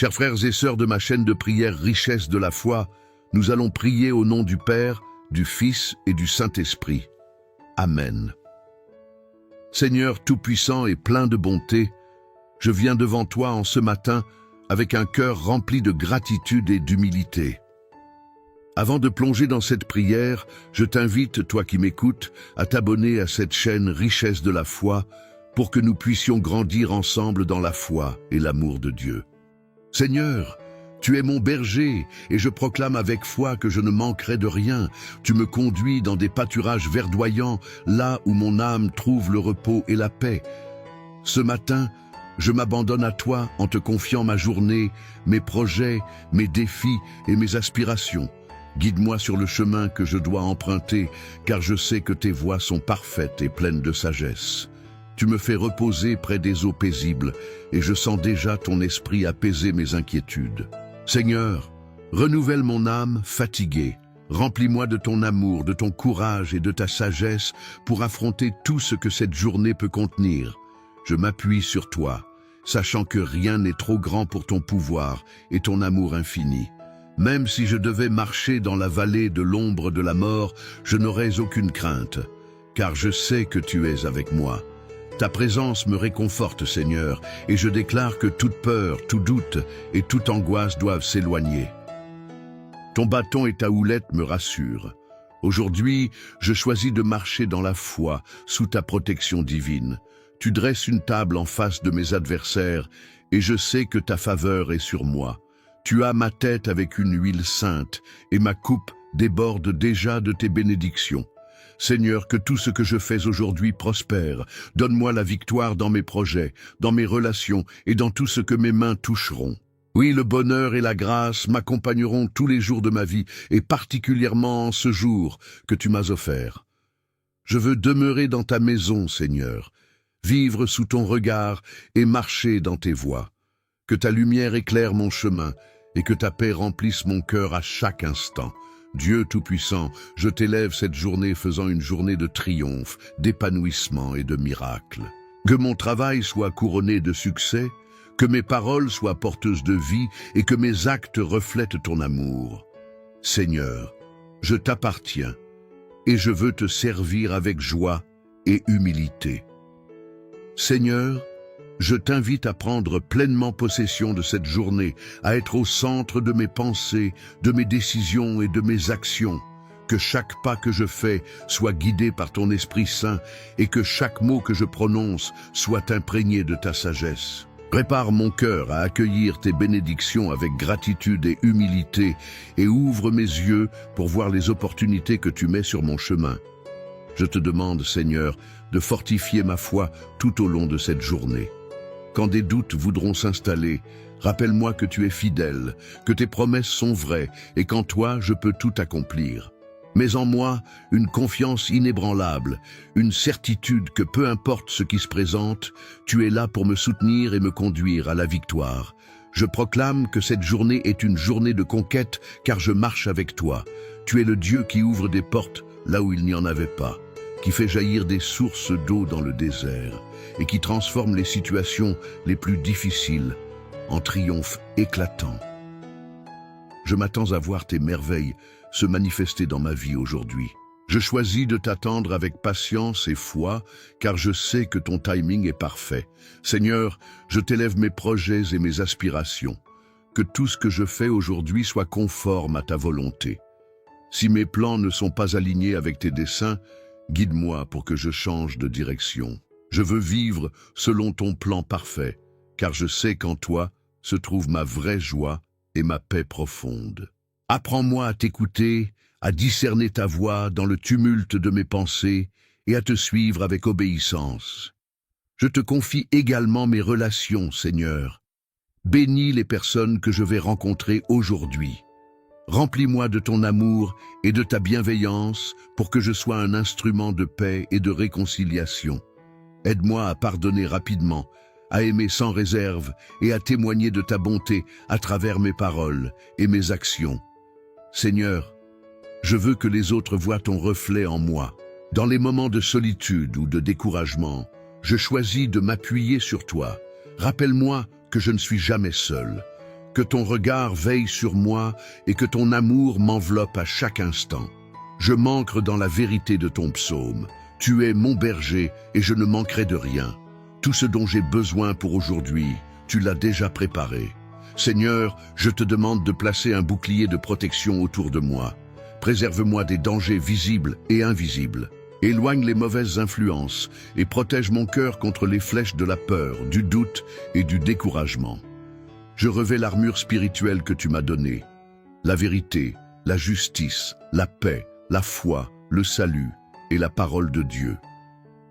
Chers frères et sœurs de ma chaîne de prière Richesse de la foi, nous allons prier au nom du Père, du Fils et du Saint-Esprit. Amen. Seigneur Tout-Puissant et plein de bonté, je viens devant toi en ce matin avec un cœur rempli de gratitude et d'humilité. Avant de plonger dans cette prière, je t'invite, toi qui m'écoutes, à t'abonner à cette chaîne Richesse de la foi pour que nous puissions grandir ensemble dans la foi et l'amour de Dieu. Seigneur, tu es mon berger et je proclame avec foi que je ne manquerai de rien. Tu me conduis dans des pâturages verdoyants, là où mon âme trouve le repos et la paix. Ce matin, je m'abandonne à toi en te confiant ma journée, mes projets, mes défis et mes aspirations. Guide-moi sur le chemin que je dois emprunter, car je sais que tes voies sont parfaites et pleines de sagesse. Tu me fais reposer près des eaux paisibles, et je sens déjà ton esprit apaiser mes inquiétudes. Seigneur, renouvelle mon âme fatiguée. Remplis-moi de ton amour, de ton courage et de ta sagesse pour affronter tout ce que cette journée peut contenir. Je m'appuie sur toi, sachant que rien n'est trop grand pour ton pouvoir et ton amour infini. Même si je devais marcher dans la vallée de l'ombre de la mort, je n'aurais aucune crainte, car je sais que tu es avec moi. Ta présence me réconforte, Seigneur, et je déclare que toute peur, tout doute et toute angoisse doivent s'éloigner. Ton bâton et ta houlette me rassurent. Aujourd'hui, je choisis de marcher dans la foi, sous ta protection divine. Tu dresses une table en face de mes adversaires, et je sais que ta faveur est sur moi. Tu as ma tête avec une huile sainte, et ma coupe déborde déjà de tes bénédictions. Seigneur, que tout ce que je fais aujourd'hui prospère. Donne-moi la victoire dans mes projets, dans mes relations et dans tout ce que mes mains toucheront. Oui, le bonheur et la grâce m'accompagneront tous les jours de ma vie, et particulièrement en ce jour que tu m'as offert. Je veux demeurer dans ta maison, Seigneur, vivre sous ton regard et marcher dans tes voies. Que ta lumière éclaire mon chemin et que ta paix remplisse mon cœur à chaque instant. Dieu Tout-Puissant, je t'élève cette journée faisant une journée de triomphe, d'épanouissement et de miracles. Que mon travail soit couronné de succès, que mes paroles soient porteuses de vie et que mes actes reflètent ton amour. Seigneur, je t'appartiens et je veux te servir avec joie et humilité. Seigneur, je t'invite à prendre pleinement possession de cette journée, à être au centre de mes pensées, de mes décisions et de mes actions. Que chaque pas que je fais soit guidé par ton Esprit Saint et que chaque mot que je prononce soit imprégné de ta sagesse. Prépare mon cœur à accueillir tes bénédictions avec gratitude et humilité et ouvre mes yeux pour voir les opportunités que tu mets sur mon chemin. Je te demande, Seigneur, de fortifier ma foi tout au long de cette journée. Quand des doutes voudront s'installer, rappelle-moi que tu es fidèle, que tes promesses sont vraies et qu'en toi je peux tout accomplir. Mets en moi une confiance inébranlable, une certitude que peu importe ce qui se présente, tu es là pour me soutenir et me conduire à la victoire. Je proclame que cette journée est une journée de conquête car je marche avec toi. Tu es le Dieu qui ouvre des portes là où il n'y en avait pas, qui fait jaillir des sources d'eau dans le désert et qui transforme les situations les plus difficiles en triomphe éclatant. Je m'attends à voir tes merveilles se manifester dans ma vie aujourd'hui. Je choisis de t'attendre avec patience et foi, car je sais que ton timing est parfait. Seigneur, je t'élève mes projets et mes aspirations. Que tout ce que je fais aujourd'hui soit conforme à ta volonté. Si mes plans ne sont pas alignés avec tes desseins, guide-moi pour que je change de direction. Je veux vivre selon ton plan parfait, car je sais qu'en toi se trouve ma vraie joie et ma paix profonde. Apprends-moi à t'écouter, à discerner ta voix dans le tumulte de mes pensées et à te suivre avec obéissance. Je te confie également mes relations, Seigneur. Bénis les personnes que je vais rencontrer aujourd'hui. Remplis-moi de ton amour et de ta bienveillance pour que je sois un instrument de paix et de réconciliation. Aide-moi à pardonner rapidement, à aimer sans réserve et à témoigner de ta bonté à travers mes paroles et mes actions. Seigneur, je veux que les autres voient ton reflet en moi. Dans les moments de solitude ou de découragement, je choisis de m'appuyer sur toi. Rappelle-moi que je ne suis jamais seul, Que ton regard veille sur moi et que ton amour m'enveloppe à chaque instant. Je m'ancre dans la vérité de ton psaume. Tu es mon berger et je ne manquerai de rien. Tout ce dont j'ai besoin pour aujourd'hui, tu l'as déjà préparé. Seigneur, je te demande de placer un bouclier de protection autour de moi. Préserve-moi des dangers visibles et invisibles. Éloigne les mauvaises influences et protège mon cœur contre les flèches de la peur, du doute et du découragement. Je revêt l'armure spirituelle que tu m'as donnée. La vérité, la justice, la paix, la foi, le salut et la parole de Dieu.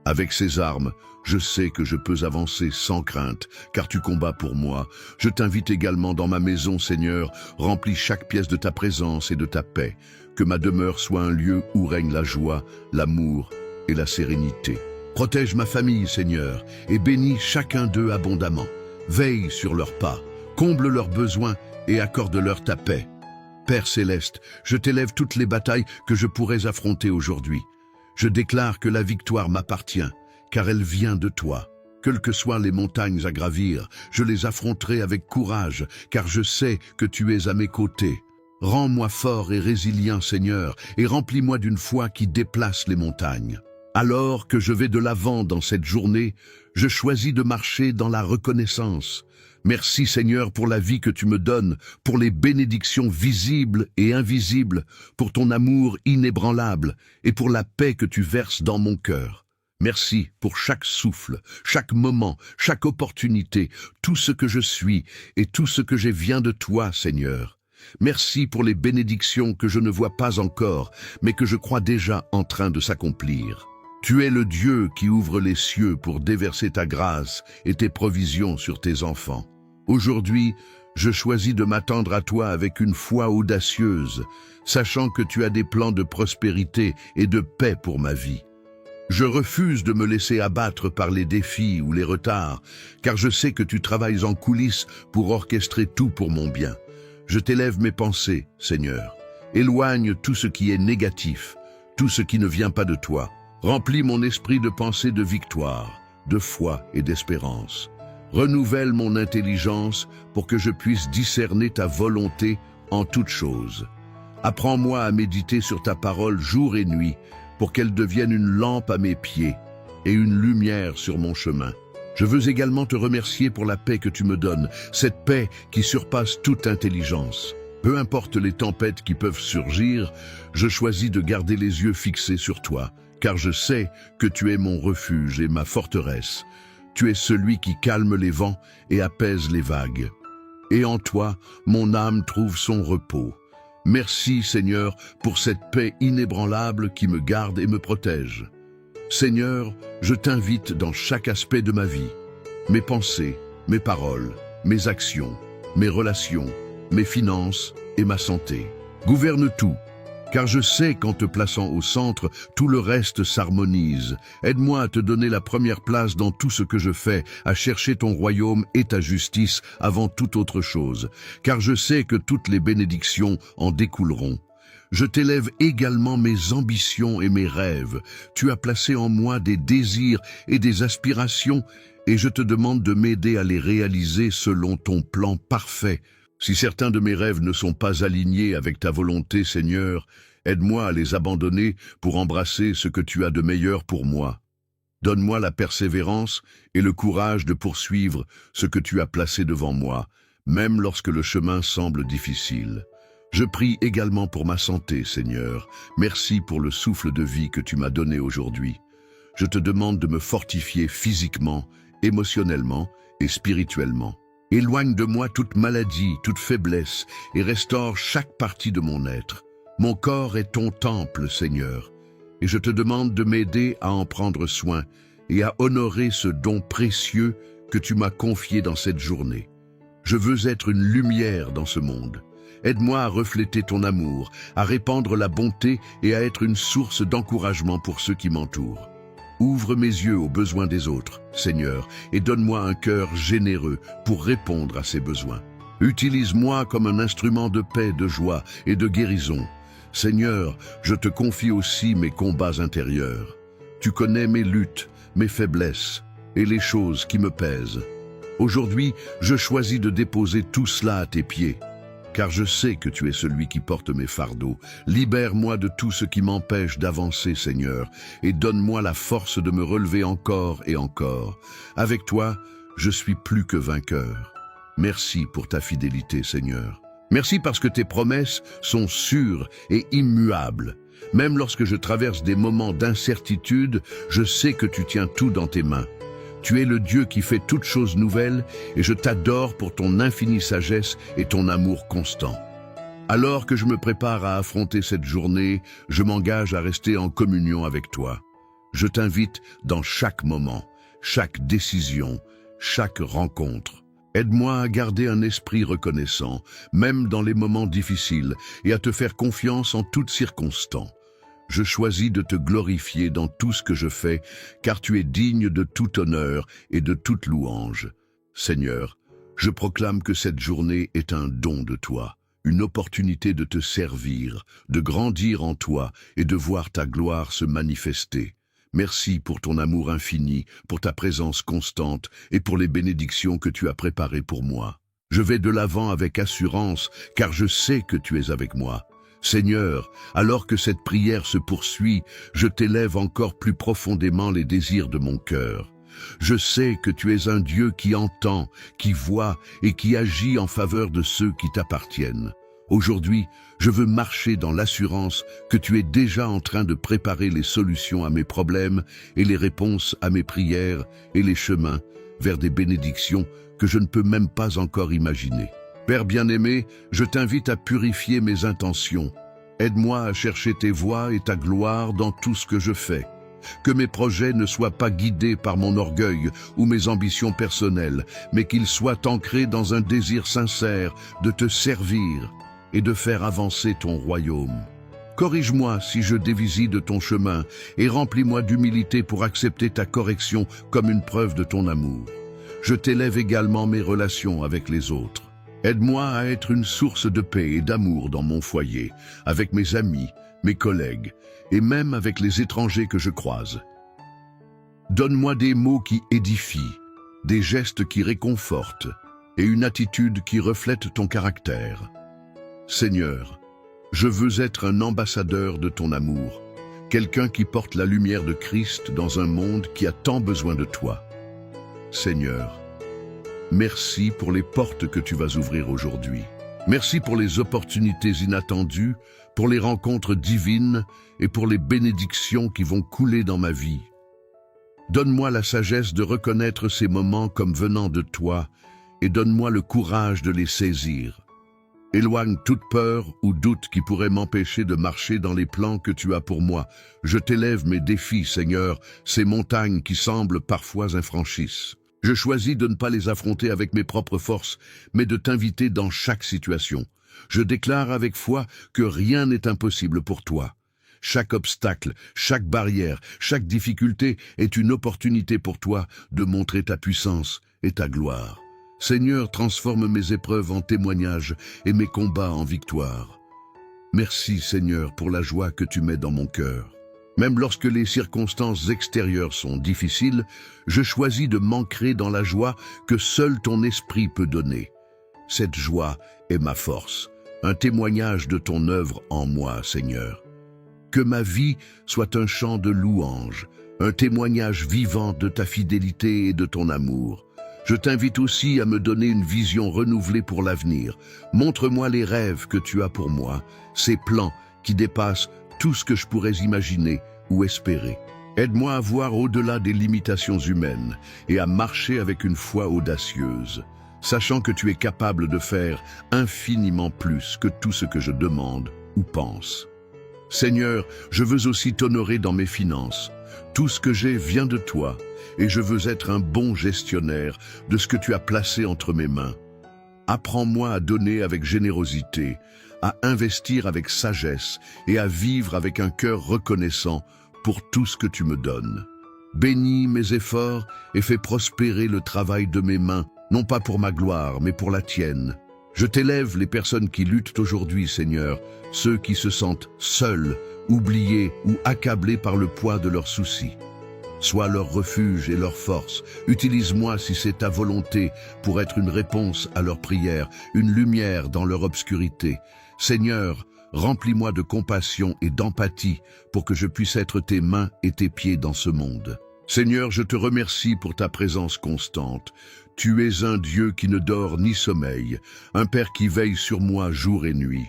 Avec ces armes, je sais que je peux avancer sans crainte, car tu combats pour moi. Je t'invite également dans ma maison, Seigneur, remplis chaque pièce de ta présence et de ta paix. Que ma demeure soit un lieu où règne la joie, l'amour et la sérénité. Protège ma famille, Seigneur, et bénis chacun d'eux abondamment. Veille sur leurs pas, comble leurs besoins et accorde-leur ta paix. Père céleste, je t'élève toutes les batailles que je pourrais affronter aujourd'hui. Je déclare que la victoire m'appartient, car elle vient de toi. Quelles que soient les montagnes à gravir, je les affronterai avec courage, car je sais que tu es à mes côtés. Rends-moi fort et résilient, Seigneur, et remplis-moi d'une foi qui déplace les montagnes. Alors que je vais de l'avant dans cette journée, je choisis de marcher dans la reconnaissance. Merci Seigneur pour la vie que tu me donnes, pour les bénédictions visibles et invisibles, pour ton amour inébranlable et pour la paix que tu verses dans mon cœur. Merci pour chaque souffle, chaque moment, chaque opportunité, tout ce que je suis et tout ce que je viens de toi, Seigneur. Merci pour les bénédictions que je ne vois pas encore, mais que je crois déjà en train de s'accomplir. Tu es le Dieu qui ouvre les cieux pour déverser ta grâce et tes provisions sur tes enfants. Aujourd'hui, je choisis de m'attendre à toi avec une foi audacieuse, sachant que tu as des plans de prospérité et de paix pour ma vie. Je refuse de me laisser abattre par les défis ou les retards, car je sais que tu travailles en coulisses pour orchestrer tout pour mon bien. Je t'élève mes pensées, Seigneur. Éloigne tout ce qui est négatif, tout ce qui ne vient pas de toi. Remplis mon esprit de pensées de victoire, de foi et d'espérance. Renouvelle mon intelligence pour que je puisse discerner ta volonté en toutes choses. Apprends-moi à méditer sur ta parole jour et nuit pour qu'elle devienne une lampe à mes pieds et une lumière sur mon chemin. Je veux également te remercier pour la paix que tu me donnes, cette paix qui surpasse toute intelligence. Peu importe les tempêtes qui peuvent surgir, je choisis de garder les yeux fixés sur toi, car je sais que tu es mon refuge et ma forteresse. Tu es celui qui calme les vents et apaise les vagues. Et en toi, mon âme trouve son repos. Merci, Seigneur, pour cette paix inébranlable qui me garde et me protège. Seigneur, je t'invite dans chaque aspect de ma vie. Mes pensées, mes paroles, mes actions, mes relations, mes finances et ma santé. Gouverne tout. Car je sais qu'en te plaçant au centre, tout le reste s'harmonise. Aide-moi à te donner la première place dans tout ce que je fais, à chercher ton royaume et ta justice avant toute autre chose. Car je sais que toutes les bénédictions en découleront. Je t'élève également mes ambitions et mes rêves. Tu as placé en moi des désirs et des aspirations, et je te demande de m'aider à les réaliser selon ton plan parfait. Si certains de mes rêves ne sont pas alignés avec ta volonté, Seigneur, aide-moi à les abandonner pour embrasser ce que tu as de meilleur pour moi. Donne-moi la persévérance et le courage de poursuivre ce que tu as placé devant moi, même lorsque le chemin semble difficile. Je prie également pour ma santé, Seigneur. Merci pour le souffle de vie que tu m'as donné aujourd'hui. Je te demande de me fortifier physiquement, émotionnellement et spirituellement. Éloigne de moi toute maladie, toute faiblesse, et restaure chaque partie de mon être. Mon corps est ton temple, Seigneur, et je te demande de m'aider à en prendre soin et à honorer ce don précieux que tu m'as confié dans cette journée. Je veux être une lumière dans ce monde. Aide-moi à refléter ton amour, à répandre la bonté et à être une source d'encouragement pour ceux qui m'entourent. Ouvre mes yeux aux besoins des autres, Seigneur, et donne-moi un cœur généreux pour répondre à ces besoins. Utilise-moi comme un instrument de paix, de joie et de guérison. Seigneur, je te confie aussi mes combats intérieurs. Tu connais mes luttes, mes faiblesses et les choses qui me pèsent. Aujourd'hui, je choisis de déposer tout cela à tes pieds, car je sais que tu es celui qui porte mes fardeaux. Libère-moi de tout ce qui m'empêche d'avancer, Seigneur, et donne-moi la force de me relever encore et encore. Avec toi, je suis plus que vainqueur. Merci pour ta fidélité, Seigneur. Merci parce que tes promesses sont sûres et immuables. Même lorsque je traverse des moments d'incertitude, je sais que tu tiens tout dans tes mains. Tu es le Dieu qui fait toutes choses nouvelles et je t'adore pour ton infinie sagesse et ton amour constant. Alors que je me prépare à affronter cette journée, je m'engage à rester en communion avec toi. Je t'invite dans chaque moment, chaque décision, chaque rencontre. Aide-moi à garder un esprit reconnaissant, même dans les moments difficiles, et à te faire confiance en toutes circonstances. Je choisis de te glorifier dans tout ce que je fais, car tu es digne de tout honneur et de toute louange. Seigneur, je proclame que cette journée est un don de toi, une opportunité de te servir, de grandir en toi et de voir ta gloire se manifester. Merci pour ton amour infini, pour ta présence constante et pour les bénédictions que tu as préparées pour moi. Je vais de l'avant avec assurance, car je sais que tu es avec moi. Seigneur, alors que cette prière se poursuit, je t'élève encore plus profondément les désirs de mon cœur. Je sais que tu es un Dieu qui entend, qui voit et qui agit en faveur de ceux qui t'appartiennent. Aujourd'hui, je veux marcher dans l'assurance que tu es déjà en train de préparer les solutions à mes problèmes et les réponses à mes prières et les chemins vers des bénédictions que je ne peux même pas encore imaginer. Père bien-aimé, je t'invite à purifier mes intentions. Aide-moi à chercher tes voies et ta gloire dans tout ce que je fais. Que mes projets ne soient pas guidés par mon orgueil ou mes ambitions personnelles, mais qu'ils soient ancrés dans un désir sincère de te servir et de faire avancer ton royaume. Corrige-moi si je dévisie de ton chemin et remplis-moi d'humilité pour accepter ta correction comme une preuve de ton amour. Je t'élève également mes relations avec les autres. Aide-moi à être une source de paix et d'amour dans mon foyer, avec mes amis, mes collègues, et même avec les étrangers que je croise. Donne-moi des mots qui édifient, des gestes qui réconfortent, et une attitude qui reflète ton caractère. Seigneur, je veux être un ambassadeur de ton amour, quelqu'un qui porte la lumière de Christ dans un monde qui a tant besoin de toi. Seigneur, merci pour les portes que tu vas ouvrir aujourd'hui. Merci pour les opportunités inattendues, pour les rencontres divines et pour les bénédictions qui vont couler dans ma vie. Donne-moi la sagesse de reconnaître ces moments comme venant de toi et donne-moi le courage de les saisir. Éloigne toute peur ou doute qui pourrait m'empêcher de marcher dans les plans que tu as pour moi. Je t'élève mes défis, Seigneur, ces montagnes qui semblent parfois infranchisses. Je choisis de ne pas les affronter avec mes propres forces, mais de t'inviter dans chaque situation. Je déclare avec foi que rien n'est impossible pour toi. Chaque obstacle, chaque barrière, chaque difficulté est une opportunité pour toi de montrer ta puissance et ta gloire. Seigneur, transforme mes épreuves en témoignages et mes combats en victoire. Merci, Seigneur, pour la joie que tu mets dans mon cœur. Même lorsque les circonstances extérieures sont difficiles, je choisis de m'ancrer dans la joie que seul ton esprit peut donner. Cette joie est ma force, un témoignage de ton œuvre en moi, Seigneur. Que ma vie soit un chant de louange, un témoignage vivant de ta fidélité et de ton amour. Je t'invite aussi à me donner une vision renouvelée pour l'avenir. Montre-moi les rêves que tu as pour moi, ces plans qui dépassent tout ce que je pourrais imaginer ou espérer. Aide-moi à voir au-delà des limitations humaines et à marcher avec une foi audacieuse, sachant que tu es capable de faire infiniment plus que tout ce que je demande ou pense. Seigneur, je veux aussi t'honorer dans mes finances. Tout ce que j'ai vient de toi, et je veux être un bon gestionnaire de ce que tu as placé entre mes mains. Apprends-moi à donner avec générosité, à investir avec sagesse et à vivre avec un cœur reconnaissant pour tout ce que tu me donnes. Bénis mes efforts et fais prospérer le travail de mes mains, non pas pour ma gloire, mais pour la tienne. Je t'élève les personnes qui luttent aujourd'hui, Seigneur, ceux qui se sentent seuls, oubliés ou accablés par le poids de leurs soucis. Sois leur refuge et leur force. Utilise-moi si c'est ta volonté pour être une réponse à leurs prières, une lumière dans leur obscurité. Seigneur, remplis-moi de compassion et d'empathie pour que je puisse être tes mains et tes pieds dans ce monde. Seigneur, je te remercie pour ta présence constante. Tu es un Dieu qui ne dort ni sommeille, un Père qui veille sur moi jour et nuit.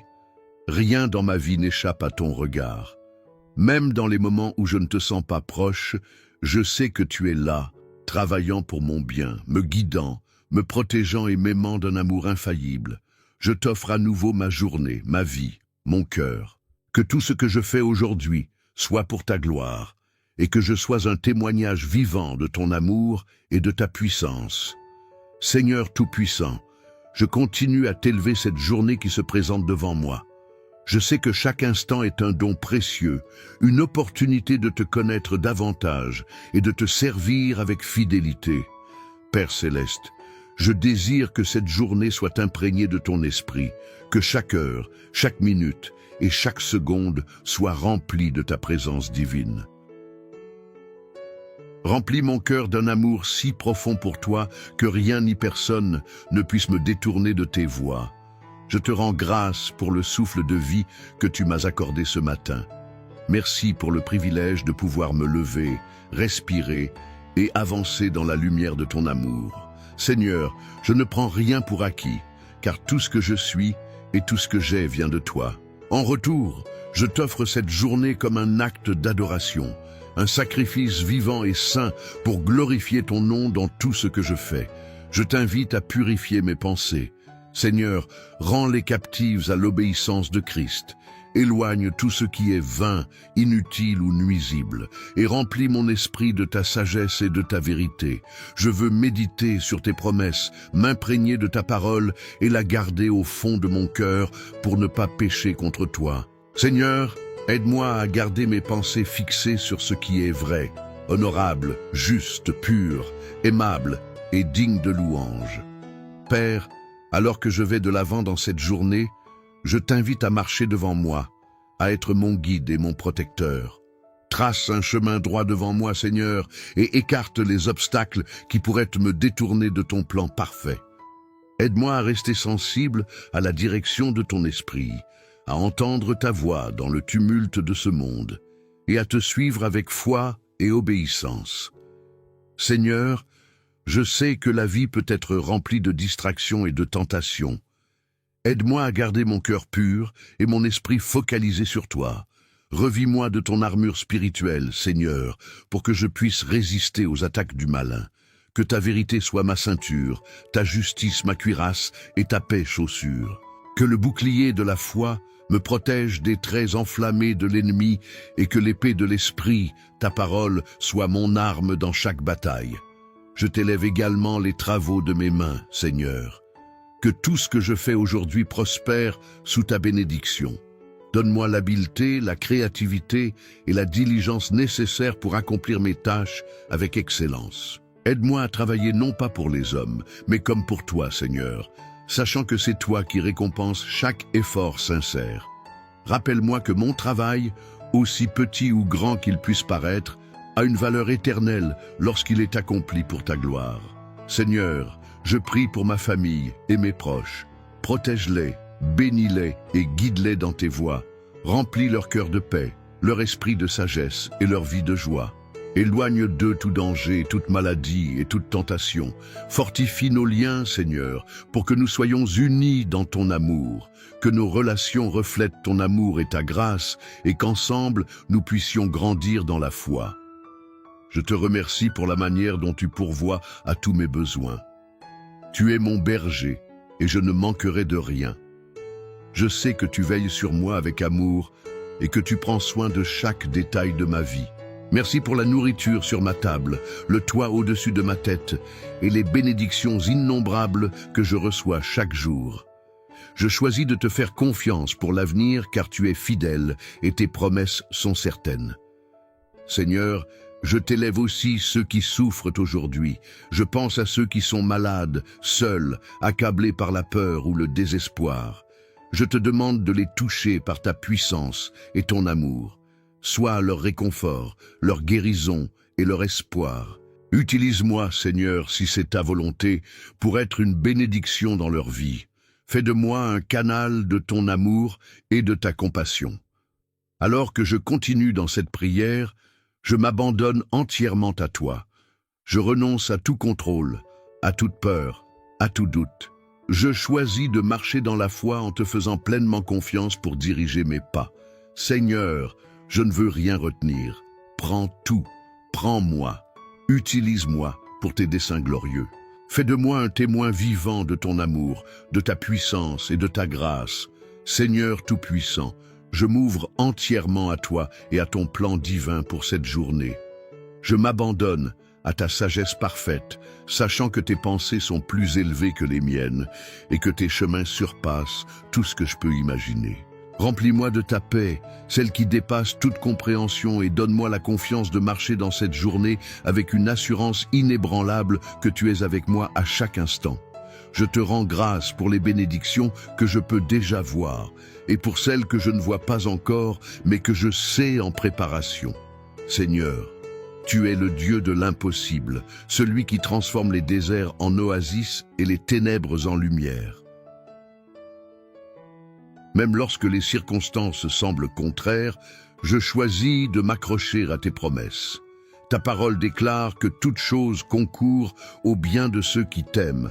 Rien dans ma vie n'échappe à ton regard. Même dans les moments où je ne te sens pas proche, je sais que tu es là, travaillant pour mon bien, me guidant, me protégeant et m'aimant d'un amour infaillible. Je t'offre à nouveau ma journée, ma vie, mon cœur. Que tout ce que je fais aujourd'hui soit pour ta gloire, et que je sois un témoignage vivant de ton amour et de ta puissance. Seigneur Tout-Puissant, je continue à t'élever cette journée qui se présente devant moi. Je sais que chaque instant est un don précieux, une opportunité de te connaître davantage et de te servir avec fidélité. Père Céleste, je désire que cette journée soit imprégnée de ton esprit, que chaque heure, chaque minute et chaque seconde soit remplie de ta présence divine. Remplis mon cœur d'un amour si profond pour toi que rien ni personne ne puisse me détourner de tes voies. Je te rends grâce pour le souffle de vie que tu m'as accordé ce matin. Merci pour le privilège de pouvoir me lever, respirer et avancer dans la lumière de ton amour. Seigneur, je ne prends rien pour acquis, car tout ce que je suis et tout ce que j'ai vient de toi. En retour, je t'offre cette journée comme un acte d'adoration, un sacrifice vivant et saint pour glorifier ton nom dans tout ce que je fais. Je t'invite à purifier mes pensées. Seigneur, rends les captives à l'obéissance de Christ. Éloigne tout ce qui est vain, inutile ou nuisible, et remplis mon esprit de ta sagesse et de ta vérité. Je veux méditer sur tes promesses, m'imprégner de ta parole et la garder au fond de mon cœur pour ne pas pécher contre toi. Seigneur, aide-moi à garder mes pensées fixées sur ce qui est vrai, honorable, juste, pur, aimable et digne de louange. Père, alors que je vais de l'avant dans cette journée, je t'invite à marcher devant moi, à être mon guide et mon protecteur. Trace un chemin droit devant moi, Seigneur, et écarte les obstacles qui pourraient me détourner de ton plan parfait. Aide-moi à rester sensible à la direction de ton esprit, à entendre ta voix dans le tumulte de ce monde, et à te suivre avec foi et obéissance. Seigneur, je sais que la vie peut être remplie de distractions et de tentations. Aide-moi à garder mon cœur pur et mon esprit focalisé sur toi. Revis-moi de ton armure spirituelle, Seigneur, pour que je puisse résister aux attaques du malin. Que ta vérité soit ma ceinture, ta justice ma cuirasse et ta paix chaussure. Que le bouclier de la foi me protège des traits enflammés de l'ennemi et que l'épée de l'esprit, ta parole, soit mon arme dans chaque bataille. Je t'élève également les travaux de mes mains, Seigneur. Que tout ce que je fais aujourd'hui prospère sous ta bénédiction. Donne-moi l'habileté, la créativité et la diligence nécessaires pour accomplir mes tâches avec excellence. Aide-moi à travailler non pas pour les hommes, mais comme pour toi, Seigneur, sachant que c'est toi qui récompenses chaque effort sincère. Rappelle-moi que mon travail, aussi petit ou grand qu'il puisse paraître, a une valeur éternelle lorsqu'il est accompli pour ta gloire. Seigneur, je prie pour ma famille et mes proches. Protège-les, bénis-les et guide-les dans tes voies. Remplis leur cœur de paix, leur esprit de sagesse et leur vie de joie. Éloigne d'eux tout danger, toute maladie et toute tentation. Fortifie nos liens, Seigneur, pour que nous soyons unis dans ton amour, que nos relations reflètent ton amour et ta grâce, et qu'ensemble nous puissions grandir dans la foi. Je te remercie pour la manière dont tu pourvois à tous mes besoins. Tu es mon berger, et je ne manquerai de rien. Je sais que tu veilles sur moi avec amour, et que tu prends soin de chaque détail de ma vie. Merci pour la nourriture sur ma table, le toit au-dessus de ma tête, et les bénédictions innombrables que je reçois chaque jour. Je choisis de te faire confiance pour l'avenir, car tu es fidèle, et tes promesses sont certaines. Seigneur, je t'élève aussi ceux qui souffrent aujourd'hui. Je pense à ceux qui sont malades, seuls, accablés par la peur ou le désespoir. Je te demande de les toucher par ta puissance et ton amour. Sois leur réconfort, leur guérison et leur espoir. Utilise-moi, Seigneur, si c'est ta volonté, pour être une bénédiction dans leur vie. Fais de moi un canal de ton amour et de ta compassion. Alors que je continue dans cette prière, je m'abandonne entièrement à toi. Je renonce à tout contrôle, à toute peur, à tout doute. Je choisis de marcher dans la foi en te faisant pleinement confiance pour diriger mes pas. Seigneur, je ne veux rien retenir. Prends tout, prends-moi, utilise-moi pour tes desseins glorieux. Fais de moi un témoin vivant de ton amour, de ta puissance et de ta grâce. Seigneur Tout-Puissant, je m'ouvre entièrement à toi et à ton plan divin pour cette journée. Je m'abandonne à ta sagesse parfaite, sachant que tes pensées sont plus élevées que les miennes et que tes chemins surpassent tout ce que je peux imaginer. Remplis-moi de ta paix, celle qui dépasse toute compréhension, et donne-moi la confiance de marcher dans cette journée avec une assurance inébranlable que tu es avec moi à chaque instant. Je te rends grâce pour les bénédictions que je peux déjà voir et pour celles que je ne vois pas encore, mais que je sais en préparation. Seigneur, tu es le Dieu de l'impossible, celui qui transforme les déserts en oasis et les ténèbres en lumière. Même lorsque les circonstances semblent contraires, je choisis de m'accrocher à tes promesses. Ta parole déclare que toute chose concourt au bien de ceux qui t'aiment,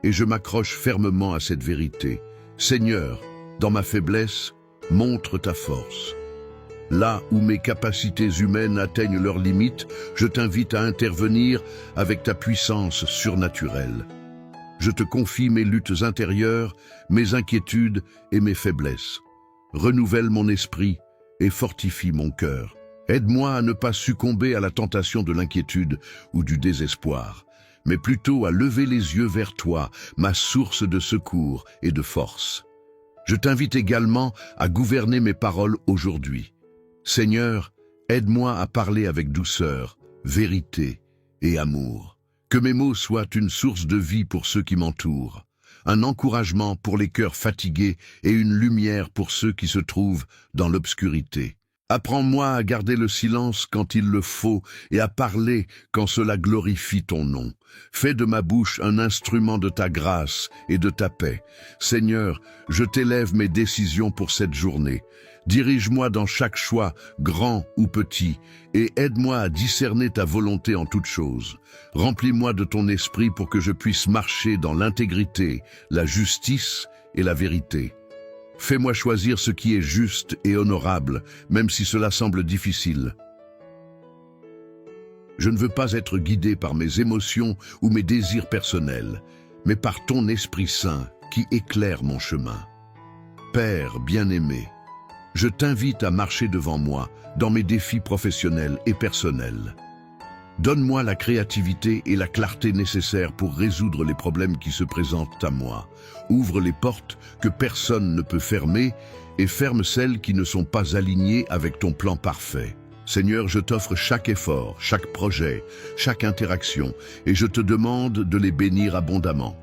et je m'accroche fermement à cette vérité. Seigneur, dans ma faiblesse, montre ta force. Là où mes capacités humaines atteignent leurs limites, je t'invite à intervenir avec ta puissance surnaturelle. Je te confie mes luttes intérieures, mes inquiétudes et mes faiblesses. Renouvelle mon esprit et fortifie mon cœur. Aide-moi à ne pas succomber à la tentation de l'inquiétude ou du désespoir, mais plutôt à lever les yeux vers toi, ma source de secours et de force. Je t'invite également à gouverner mes paroles aujourd'hui. Seigneur, aide-moi à parler avec douceur, vérité et amour. Que mes mots soient une source de vie pour ceux qui m'entourent, un encouragement pour les cœurs fatigués et une lumière pour ceux qui se trouvent dans l'obscurité. Apprends-moi à garder le silence quand il le faut et à parler quand cela glorifie ton nom. Fais de ma bouche un instrument de ta grâce et de ta paix. Seigneur, je t'élève mes décisions pour cette journée. Dirige-moi dans chaque choix, grand ou petit, et aide-moi à discerner ta volonté en toutes choses. Remplis-moi de ton esprit pour que je puisse marcher dans l'intégrité, la justice et la vérité. Fais-moi choisir ce qui est juste et honorable, même si cela semble difficile. Je ne veux pas être guidé par mes émotions ou mes désirs personnels, mais par ton Esprit Saint qui éclaire mon chemin. Père bien-aimé, je t'invite à marcher devant moi dans mes défis professionnels et personnels. Donne-moi la créativité et la clarté nécessaires pour résoudre les problèmes qui se présentent à moi. Ouvre les portes que personne ne peut fermer et ferme celles qui ne sont pas alignées avec ton plan parfait. Seigneur, je t'offre chaque effort, chaque projet, chaque interaction, et je te demande de les bénir abondamment.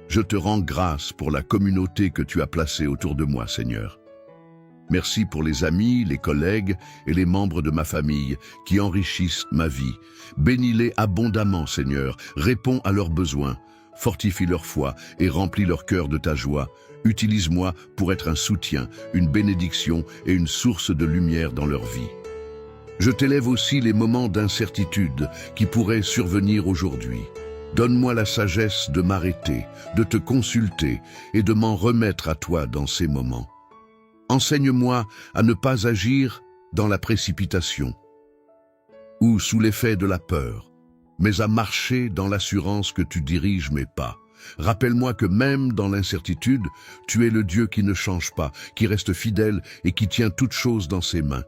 Je te rends grâce pour la communauté que tu as placée autour de moi, Seigneur. Merci pour les amis, les collègues et les membres de ma famille qui enrichissent ma vie. Bénis-les abondamment, Seigneur. Réponds à leurs besoins. Fortifie leur foi et remplis leur cœur de ta joie. Utilise-moi pour être un soutien, une bénédiction et une source de lumière dans leur vie. Je t'élève aussi les moments d'incertitude qui pourraient survenir aujourd'hui. Donne-moi la sagesse de m'arrêter, de te consulter et de m'en remettre à toi dans ces moments. Enseigne-moi à ne pas agir dans la précipitation ou sous l'effet de la peur, mais à marcher dans l'assurance que tu diriges mes pas. Rappelle-moi que même dans l'incertitude, tu es le Dieu qui ne change pas, qui reste fidèle et qui tient toutes choses dans ses mains.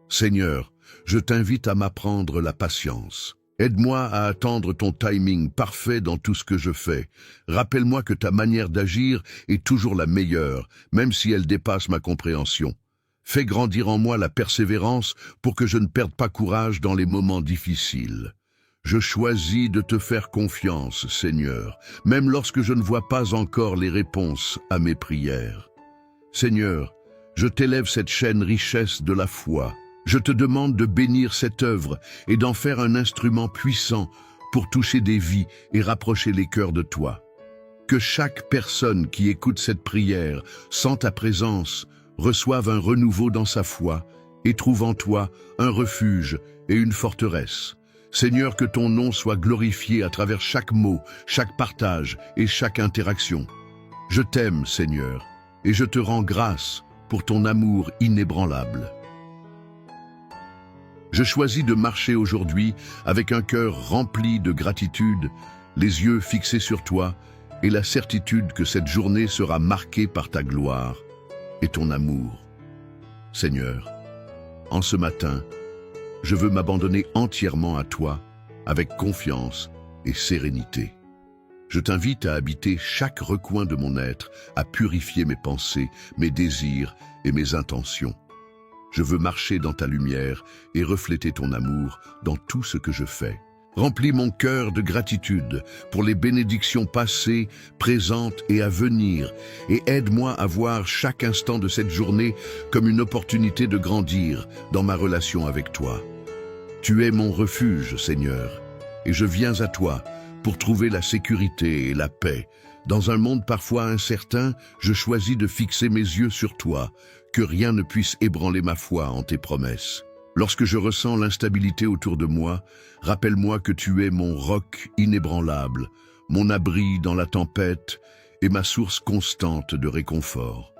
Seigneur, je t'invite à m'apprendre la patience. Aide-moi à attendre ton timing parfait dans tout ce que je fais. Rappelle-moi que ta manière d'agir est toujours la meilleure, même si elle dépasse ma compréhension. Fais grandir en moi la persévérance pour que je ne perde pas courage dans les moments difficiles. Je choisis de te faire confiance, Seigneur, même lorsque je ne vois pas encore les réponses à mes prières. Seigneur, je t'élève cette chaîne richesse de la foi. Je te demande de bénir cette œuvre et d'en faire un instrument puissant pour toucher des vies et rapprocher les cœurs de toi. Que chaque personne qui écoute cette prière, sans ta présence, reçoive un renouveau dans sa foi et trouve en toi un refuge et une forteresse. Seigneur, que ton nom soit glorifié à travers chaque mot, chaque partage et chaque interaction. Je t'aime, Seigneur, et je te rends grâce pour ton amour inébranlable. Je choisis de marcher aujourd'hui avec un cœur rempli de gratitude, les yeux fixés sur toi et la certitude que cette journée sera marquée par ta gloire et ton amour. Seigneur, en ce matin, je veux m'abandonner entièrement à toi avec confiance et sérénité. Je t'invite à habiter chaque recoin de mon être, à purifier mes pensées, mes désirs et mes intentions. Je veux marcher dans ta lumière et refléter ton amour dans tout ce que je fais. Remplis mon cœur de gratitude pour les bénédictions passées, présentes et à venir, et aide-moi à voir chaque instant de cette journée comme une opportunité de grandir dans ma relation avec toi. Tu es mon refuge, Seigneur, et je viens à toi pour trouver la sécurité et la paix. Dans un monde parfois incertain, je choisis de fixer mes yeux sur toi, que rien ne puisse ébranler ma foi en tes promesses. Lorsque je ressens l'instabilité autour de moi, rappelle-moi que tu es mon roc inébranlable, mon abri dans la tempête et ma source constante de réconfort.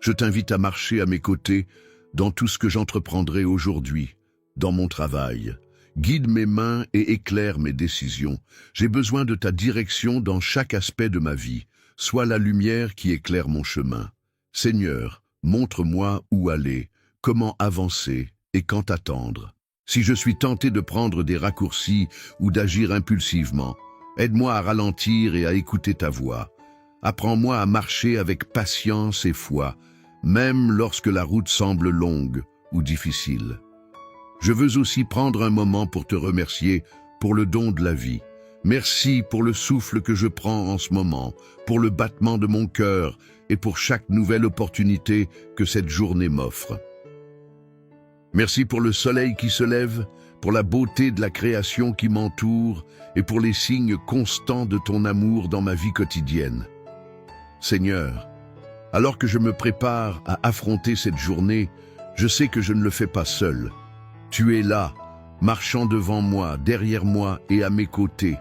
Je t'invite à marcher à mes côtés dans tout ce que j'entreprendrai aujourd'hui, dans mon travail. Guide mes mains et éclaire mes décisions. J'ai besoin de ta direction dans chaque aspect de ma vie. Sois la lumière qui éclaire mon chemin. Seigneur, montre-moi où aller, comment avancer et quand attendre. Si je suis tenté de prendre des raccourcis ou d'agir impulsivement, aide-moi à ralentir et à écouter ta voix. Apprends-moi à marcher avec patience et foi, même lorsque la route semble longue ou difficile. Je veux aussi prendre un moment pour te remercier pour le don de la vie. Merci pour le souffle que je prends en ce moment, pour le battement de mon cœur et pour chaque nouvelle opportunité que cette journée m'offre. Merci pour le soleil qui se lève, pour la beauté de la création qui m'entoure et pour les signes constants de ton amour dans ma vie quotidienne. Seigneur, alors que je me prépare à affronter cette journée, je sais que je ne le fais pas seul. Tu es là, marchant devant moi, derrière moi et à mes côtés.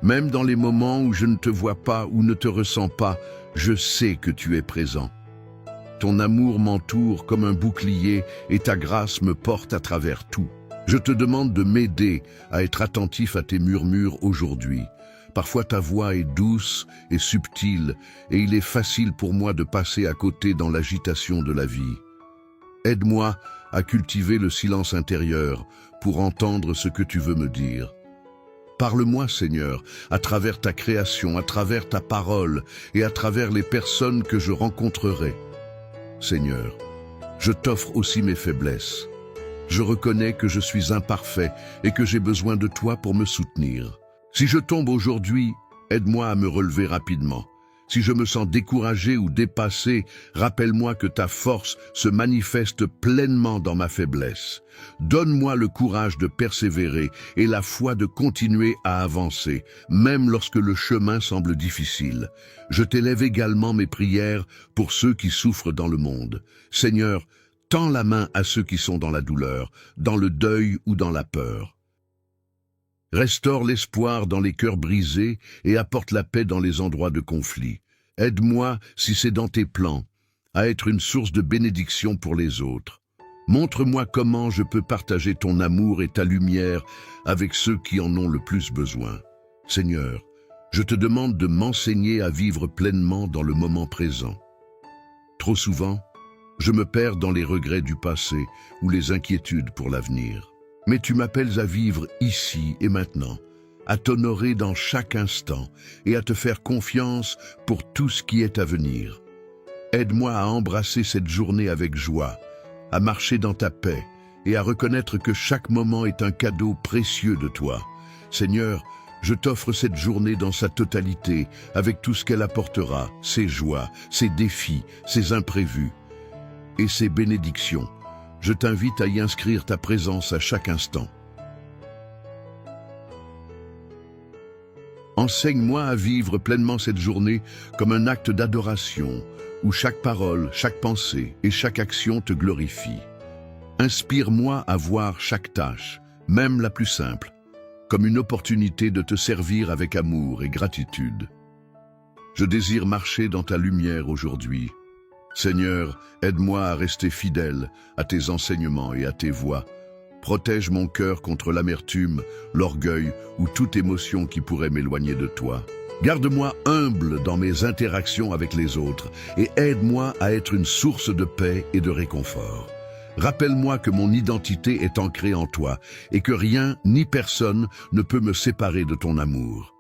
Même dans les moments où je ne te vois pas ou ne te ressens pas, je sais que tu es présent. Ton amour m'entoure comme un bouclier et ta grâce me porte à travers tout. Je te demande de m'aider à être attentif à tes murmures aujourd'hui. Parfois ta voix est douce et subtile et il est facile pour moi de passer à côté dans l'agitation de la vie. Aide-moi à cultiver le silence intérieur pour entendre ce que tu veux me dire. Parle-moi, Seigneur, à travers ta création, à travers ta parole et à travers les personnes que je rencontrerai. Seigneur, je t'offre aussi mes faiblesses. Je reconnais que je suis imparfait et que j'ai besoin de toi pour me soutenir. Si je tombe aujourd'hui, aide-moi à me relever rapidement. Si je me sens découragé ou dépassé, rappelle-moi que ta force se manifeste pleinement dans ma faiblesse. Donne-moi le courage de persévérer et la foi de continuer à avancer, même lorsque le chemin semble difficile. Je t'élève également mes prières pour ceux qui souffrent dans le monde. Seigneur, tends la main à ceux qui sont dans la douleur, dans le deuil ou dans la peur. Restaure l'espoir dans les cœurs brisés et apporte la paix dans les endroits de conflit. Aide-moi, si c'est dans tes plans, à être une source de bénédiction pour les autres. Montre-moi comment je peux partager ton amour et ta lumière avec ceux qui en ont le plus besoin. Seigneur, je te demande de m'enseigner à vivre pleinement dans le moment présent. Trop souvent, je me perds dans les regrets du passé ou les inquiétudes pour l'avenir. Mais tu m'appelles à vivre ici et maintenant, à t'honorer dans chaque instant et à te faire confiance pour tout ce qui est à venir. Aide-moi à embrasser cette journée avec joie, à marcher dans ta paix et à reconnaître que chaque moment est un cadeau précieux de toi. Seigneur, je t'offre cette journée dans sa totalité, avec tout ce qu'elle apportera, ses joies, ses défis, ses imprévus et ses bénédictions. je t'invite à y inscrire ta présence à chaque instant. Enseigne-moi à vivre pleinement cette journée comme un acte d'adoration, où chaque parole, chaque pensée et chaque action te glorifie. Inspire-moi à voir chaque tâche, même la plus simple, comme une opportunité de te servir avec amour et gratitude. Je désire marcher dans ta lumière aujourd'hui. Seigneur, aide-moi à rester fidèle à tes enseignements et à tes voies. Protège mon cœur contre l'amertume, l'orgueil ou toute émotion qui pourrait m'éloigner de toi. Garde-moi humble dans mes interactions avec les autres et aide-moi à être une source de paix et de réconfort. Rappelle-moi que mon identité est ancrée en toi et que rien ni personne ne peut me séparer de ton amour.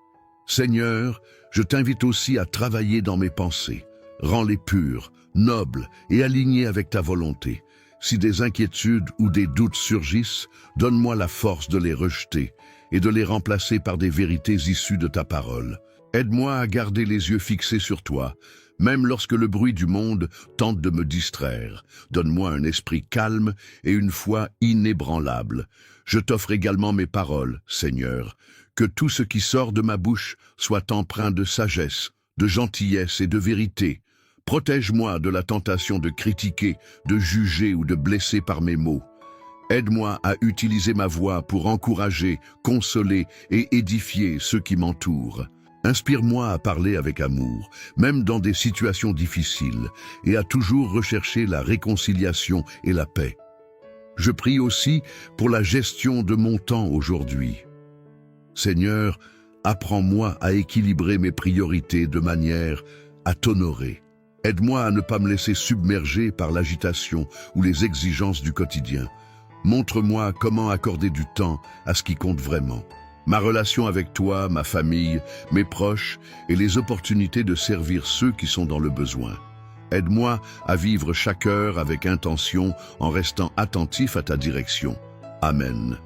Seigneur, je t'invite aussi à travailler dans mes pensées. Rends-les pures, nobles et alignées avec ta volonté. Si des inquiétudes ou des doutes surgissent, donne-moi la force de les rejeter et de les remplacer par des vérités issues de ta parole. Aide-moi à garder les yeux fixés sur toi, même lorsque le bruit du monde tente de me distraire. Donne-moi un esprit calme et une foi inébranlable. Je t'offre également mes paroles, Seigneur. Que tout ce qui sort de ma bouche soit empreint de sagesse, de gentillesse et de vérité. Protège-moi de la tentation de critiquer, de juger ou de blesser par mes mots. Aide-moi à utiliser ma voix pour encourager, consoler et édifier ceux qui m'entourent. Inspire-moi à parler avec amour, même dans des situations difficiles, et à toujours rechercher la réconciliation et la paix. Je prie aussi pour la gestion de mon temps aujourd'hui. Seigneur, apprends-moi à équilibrer mes priorités de manière à t'honorer. Aide-moi à ne pas me laisser submerger par l'agitation ou les exigences du quotidien. Montre-moi comment accorder du temps à ce qui compte vraiment. Ma relation avec toi, ma famille, mes proches et les opportunités de servir ceux qui sont dans le besoin. Aide-moi à vivre chaque heure avec intention en restant attentif à ta direction. Amen.